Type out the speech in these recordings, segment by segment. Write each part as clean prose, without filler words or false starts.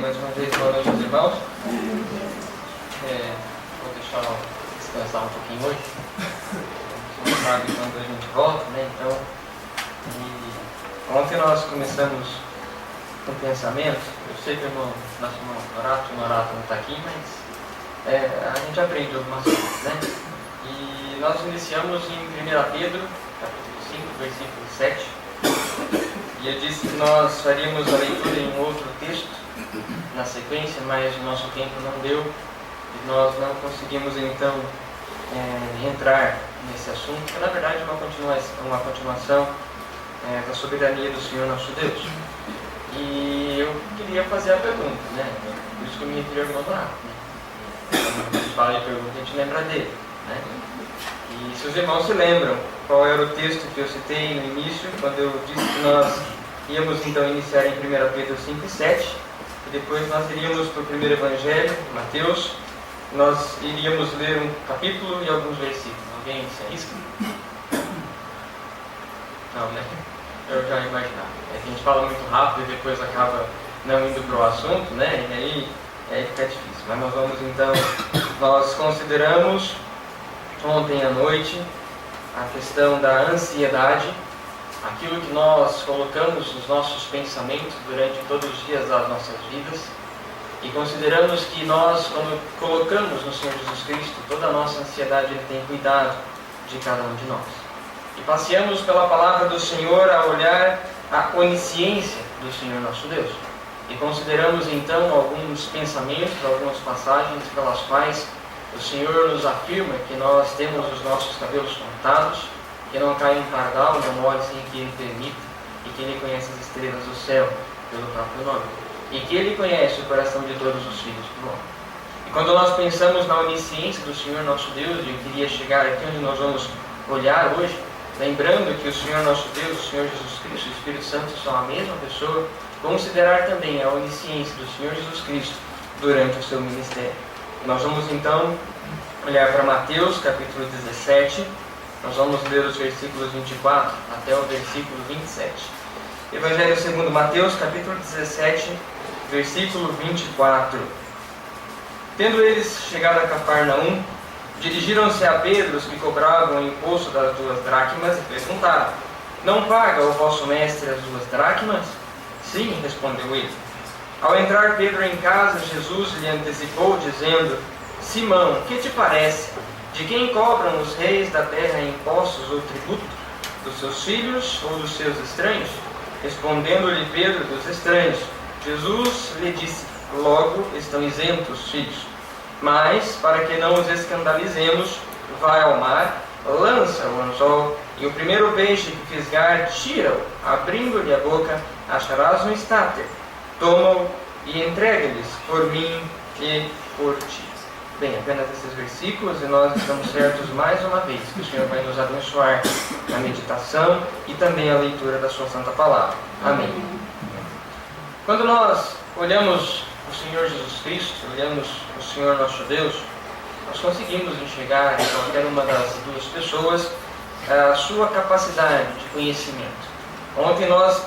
Mais uma vez, boa noite aos irmãos. Vou deixar descansar um pouquinho hoje. Você não sabe quando a gente volta, né? Então, ontem nós começamos com pensamento. Eu sei que o nosso irmão Norato não está aqui, mas a gente aprende algumas coisas, né? E nós iniciamos em 1 Pedro, capítulo 5, versículo 7. E eu disse que nós faríamos a leitura em um outro texto na sequência, mas o nosso tempo não deu e nós não conseguimos então entrar nesse assunto, que na verdade é uma continuação da soberania do Senhor nosso Deus. E eu queria fazer a pergunta, né? Por isso que eu me refiro ao irmão Donato, né? Quando a gente fala de pergunta, a gente lembra dele, né? E se os irmãos se lembram qual era o texto que eu citei no início, quando eu disse que nós íamos então iniciar em 1 Pedro 5 e 7, e depois nós iríamos para o primeiro evangelho, Mateus, nós iríamos ler um capítulo e alguns versículos. Alguém se arrisca? Não, né? Eu já imaginava. É que a gente fala muito rápido e depois acaba não indo para o assunto, né? E aí fica difícil. Mas nós vamos então, nós consideramos ontem à noite a questão da ansiedade, aquilo que nós colocamos nos nossos pensamentos durante todos os dias das nossas vidas, e consideramos que nós, quando colocamos no Senhor Jesus Cristo toda a nossa ansiedade, Ele tem cuidado de cada um de nós. E passeamos pela palavra do Senhor a olhar a onisciência do Senhor nosso Deus. E consideramos então alguns pensamentos, algumas passagens pelas quais o Senhor nos afirma que nós temos os nossos cabelos contados, que não cai um pardal na morte sem que Ele permita, e que Ele conhece as estrelas do céu pelo próprio nome, e que Ele conhece o coração de todos os filhos do homem. E quando nós pensamos na onisciência do Senhor nosso Deus, e eu queria chegar aqui onde nós vamos olhar hoje, lembrando que o Senhor nosso Deus, o Senhor Jesus Cristo e o Espírito Santo são a mesma pessoa, considerar também a onisciência do Senhor Jesus Cristo durante o seu ministério. Nós vamos então olhar para Mateus capítulo 17, nós vamos ler os versículos 24 até o versículo 27. Evangelho segundo Mateus capítulo 17, versículo 24. Tendo eles chegado a Cafarnaum, dirigiram-se a Pedro os que cobravam o imposto das 2 dracmas e perguntaram: não paga o vosso mestre as 2 dracmas? Sim, respondeu ele. Ao entrar Pedro em casa, Jesus lhe antecipou, dizendo: Simão, que te parece? De quem cobram os reis da terra impostos ou tributo? Dos seus filhos ou dos seus estranhos? Respondendo-lhe Pedro: dos estranhos. Jesus lhe disse: logo estão isentos os filhos. Mas, para que não os escandalizemos, vai ao mar, lança o anzol, e o primeiro peixe que fisgar, tira-o, abrindo-lhe a boca, acharás um estáter. Toma-o e entrega-lhes por mim e por ti. Bem, apenas esses versículos, e nós estamos certos mais uma vez que o Senhor vai nos abençoar na meditação e também a leitura da sua santa palavra. Amém. Quando nós olhamos o Senhor Jesus Cristo, olhamos o Senhor nosso Deus, nós conseguimos enxergar em qualquer uma das duas pessoas a sua capacidade de conhecimento. Ontem nós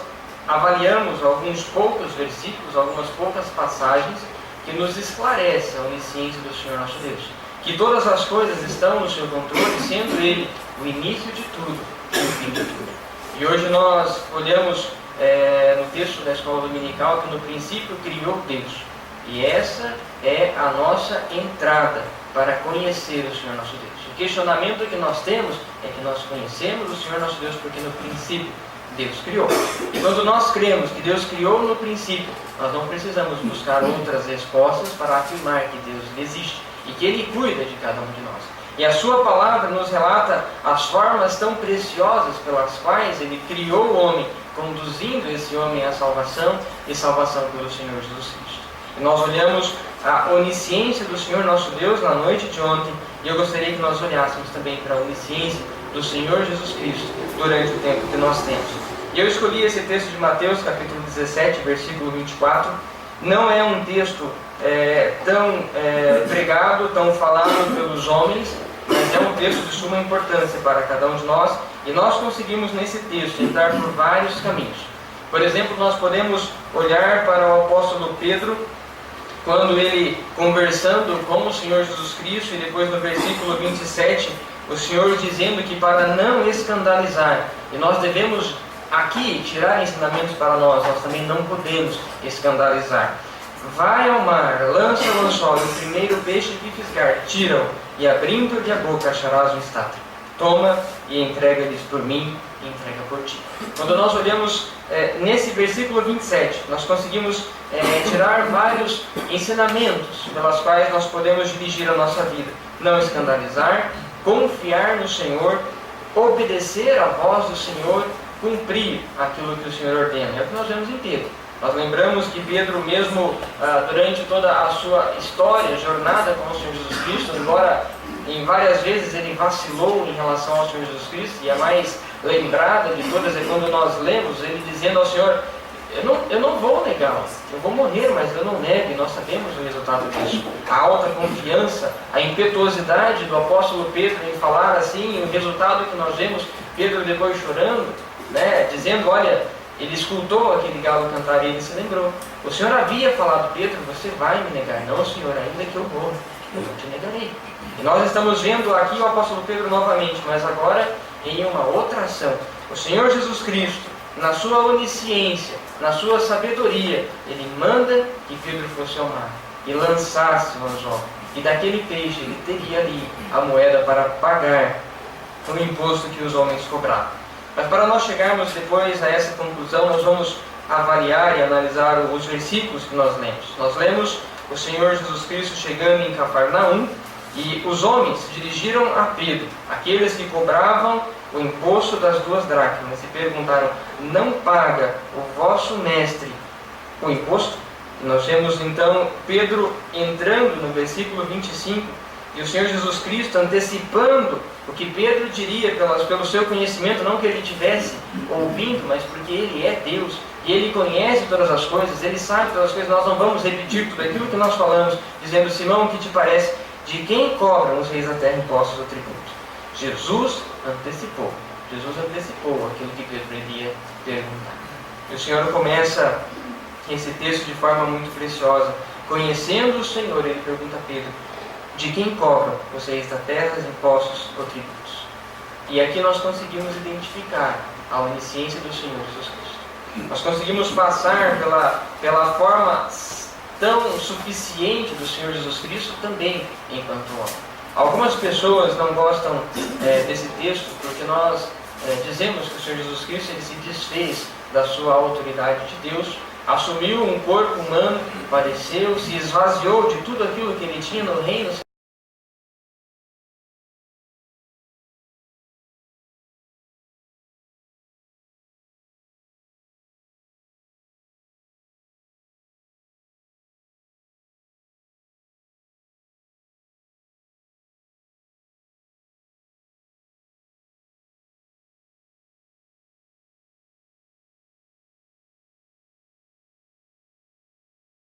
avaliamos alguns poucos versículos, algumas poucas passagens que nos esclarece a onisciência do Senhor nosso Deus, que todas as coisas estão no seu controle, sendo Ele o início de tudo e o fim de tudo. E hoje nós olhamos no texto da escola dominical que no princípio criou Deus, e essa é a nossa entrada para conhecer o Senhor nosso Deus. O questionamento que nós temos é que nós conhecemos o Senhor nosso Deus porque no princípio Deus criou. E quando nós cremos que Deus criou no princípio, nós não precisamos buscar outras respostas para afirmar que Deus existe e que Ele cuida de cada um de nós. E a sua palavra nos relata as formas tão preciosas pelas quais Ele criou o homem, conduzindo esse homem à salvação e salvação pelo Senhor Jesus Cristo. E nós olhamos a onisciência do Senhor nosso Deus na noite de ontem, e eu gostaria que nós olhássemos também para a onisciência do Senhor Jesus Cristo durante o tempo que nós temos. E eu escolhi esse texto de Mateus, capítulo 17, versículo 24. Não é um texto tão pregado, tão falado pelos homens, mas é um texto de suma importância para cada um de nós, e nós conseguimos nesse texto entrar por vários caminhos. Por exemplo, nós podemos olhar para o apóstolo Pedro quando ele, conversando com o Senhor Jesus Cristo, e depois no versículo 27, o Senhor dizendo que para não escandalizar, e nós devemos aqui tirar ensinamentos para nós também não podemos escandalizar. Vai ao mar, lança o anzol, o primeiro peixe que fisgar, tira-o, e abrindo-lhe a boca acharás um estátua. Toma e entrega-lhes por mim, e entrega por ti. Quando nós olhamos nesse versículo 27, nós conseguimos tirar vários ensinamentos pelas quais nós podemos dirigir a nossa vida. Não escandalizar, confiar no Senhor, obedecer à voz do Senhor, cumprir aquilo que o Senhor ordena. É o que nós vemos em Pedro. Nós lembramos que Pedro mesmo, durante toda a sua história, jornada com o Senhor Jesus Cristo, embora em várias vezes ele vacilou em relação ao Senhor Jesus Cristo, e a mais lembrada de todas é quando nós lemos ele dizendo ao Senhor: eu não vou negá-lo, eu vou morrer, mas eu não nego. E nós sabemos o resultado disso. A alta confiança, a impetuosidade do apóstolo Pedro em falar assim, e o resultado que nós vemos, Pedro depois chorando, dizendo: olha, ele escutou aquele galo cantar e ele se lembrou. O Senhor havia falado: Pedro, você vai me negar. Não, Senhor, ainda que eu morra, eu não te negarei. E nós estamos vendo aqui o apóstolo Pedro novamente, mas agora em uma outra ação. O Senhor Jesus Cristo, na sua onisciência, na sua sabedoria, ele manda que Pedro fosse ao mar e lançasse o anzol. E daquele peixe ele teria ali a moeda para pagar o imposto que os homens cobravam. Mas para nós chegarmos depois a essa conclusão, nós vamos avaliar e analisar os versículos que nós lemos. Nós lemos o Senhor Jesus Cristo chegando em Cafarnaum, e os homens se dirigiram a Pedro, aqueles que cobravam o imposto das 2 dracmas, e perguntaram: não paga o vosso mestre o imposto? E nós vemos então Pedro entrando no versículo 25, e o Senhor Jesus Cristo antecipando o que Pedro diria pelo seu conhecimento, não que ele tivesse ouvindo, mas porque ele é Deus, e ele conhece todas as coisas, ele sabe todas as coisas. Nós não vamos repetir tudo aquilo que nós falamos, dizendo: Simão, o que te parece? De quem cobram os reis da terra impostos ou tributos? Jesus antecipou aquilo que Pedro iria perguntar. E o Senhor começa esse texto de forma muito preciosa. Conhecendo o Senhor, ele pergunta a Pedro: de quem cobram os reis da terra impostos ou tributos? E aqui nós conseguimos identificar a onisciência do Senhor Jesus Cristo. Nós conseguimos passar pela forma tão suficiente do Senhor Jesus Cristo também enquanto homem. Algumas pessoas não gostam desse texto porque nós dizemos que o Senhor Jesus Cristo ele se desfez da sua autoridade de Deus, assumiu um corpo humano, padeceu, se esvaziou de tudo aquilo que ele tinha no reino